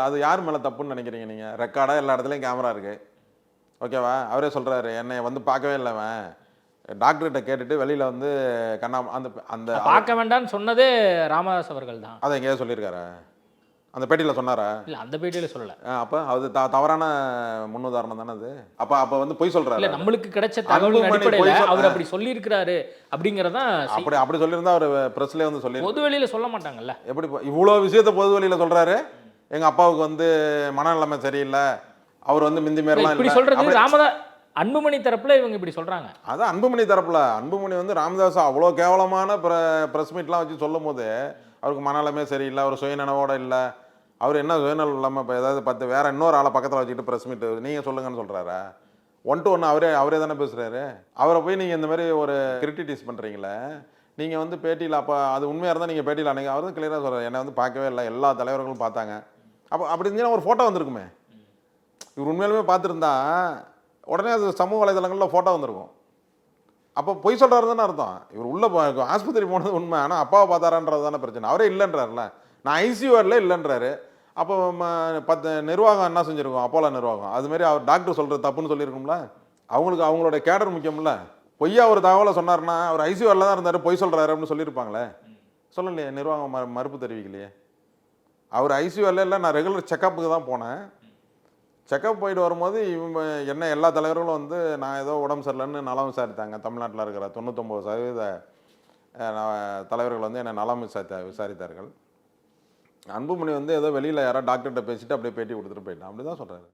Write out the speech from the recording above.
அது யார் மேலே தப்புன்னு நினைக்கிறீங்க நீங்கள்? ரெக்கார்டாக எல்லா இடத்துலையும் கேமரா இருக்குது, ஓகேவா? அவரே சொல்கிறாரு, என்னை வந்து பார்க்கவே இல்லை அவன், டாக்டர்கிட்ட கேட்டுட்டு வெளியில் வந்து அந்த அந்த பார்க்க வேண்டாம்னு சொன்னதே ராமதாஸ் அவர்கள் தான். அதை எங்கேயாவது சொல்லியிருக்காரா? அந்த பேட்டியில் சொன்னாரா? இல்லை, அந்த பேட்டியில் சொல்லலை. அப்போ அது தவறான முன்னுதாரணம் தானே அது. அப்போ வந்து பொய் சொல்கிறாரு. இல்லை, நம்மளுக்கு கிடைச்ச தகவல் அடிப்படையில் அவர் அப்படி சொல்லியிருக்கிறாரு அப்படிங்கிறதான். அப்படி சொல்லியிருந்தா அவர் ப்ரெஸ்லேயே வந்து சொல்லி பொது வெளியில் சொல்ல மாட்டாங்கல்ல. எப்படி இவ்வளோ விஷயத்த பொது வெளியில் சொல்கிறாரு? எங்கள் அப்பாவுக்கு வந்து மனநிலைமை சரியில்லை, அவர் வந்து மிந்தி மாரிலாம் இப்படி சொல்கிறது ராமதாஸ் அன்புமணி தரப்புல இவங்க இப்படி சொல்கிறாங்க. அதான் அன்புமணி தரப்புல அன்புமணி வந்து ராமதாஸ் அவ்வளோ கேவலமான ப்ரெஸ் மீட்லாம் வச்சு சொல்லும் போது அவருக்கு மனநிலைமை சரியில்லை, அவர் சுயநனவோட இல்லை, அவர் என்ன சுயநலம் இல்லாமல் இப்போ ஏதாவது வேற இன்னொரு ஆளை பக்கத்தில் வச்சுக்கிட்டு ப்ரெஸ் மீட் நீங்கள் சொல்லுங்கன்னு சொல்கிறாரா? 1 to 1 அவரே தானே பேசுகிறாரு. அவரை போய் நீங்கள் இந்த மாதிரி ஒரு கிரிட்டிசைஸ் பண்ணுறீங்களே, நீங்கள் வந்து பேட்டியில் அப்போ அது உண்மையாக இருந்தால் நீங்கள் பேட்டியில் அன்றைக்கி அவர் தான் கிளியராக சொல்கிறார், என்னை வந்து பார்க்கவே இல்லை, எல்லா தலைவர்களும் பார்த்தாங்க. அப்படி இருந்துச்சுன்னா ஒரு ஃபோட்டோ வந்திருக்குமே. இவர் உண்மையிலுமே பார்த்துருந்தா உடனே அது சமூக வலைதளங்களில் ஃபோட்டோ வந்திருக்கும். அப்போ பொய் சொல்கிறாரு தானே அர்த்தம். இவர் உள்ளே ஆஸ்பத்திரி போனது உண்மை, ஆனால் அப்பாவை பார்த்தாரான்றது தானே பிரச்சனை. அவரே இல்லைன்றார்ல, நான் ஐசியூ வார்டில் இல்லைன்றாரு. அப்போ 10 நிர்வாகம் என்ன செஞ்சுருக்கோம், அப்போலோ நிர்வாகம் அதுமாரி அவர் டாக்டர் சொல்கிறது தப்புன்னு சொல்லியிருக்கும்ல. அவங்களோட கேடர் முக்கியமில்ல. பொய்யா ஒரு தகவலை சொன்னார்னா அவர் ஐசியூ வார்டில் தான் இருந்தார், பொய் சொல்கிறாரு அப்படின்னு சொல்லியிருப்பாங்களே. சொல்லலையே, நிர்வாகம் மறுப்பு தெரிவிக்கலையே. அவர் ஐசியூ வார்டில் இல்லை, நான் ரெகுலர் செக்கப்புக்கு தான் போனேன். செக்கப் போயிட்டு வரும்போது என்ன எல்லா தலைவர்களும் வந்து நான் ஏதோ உடம்பு சரியில்லைன்னு நலம் விசாரித்தாங்க. தமிழ்நாட்டில் இருக்கிற 99% தலைவர்கள் வந்து என்னை நலம் விசாரித்தார்கள். அன்புமணி வந்து ஏதோ வெளியில் யாரோ டாக்டர்கிட்ட பேசிட்டு அப்படியே பேட்டி கொடுத்துட்டு போயிட்டான், அப்படி தான் சொல்கிறாரு.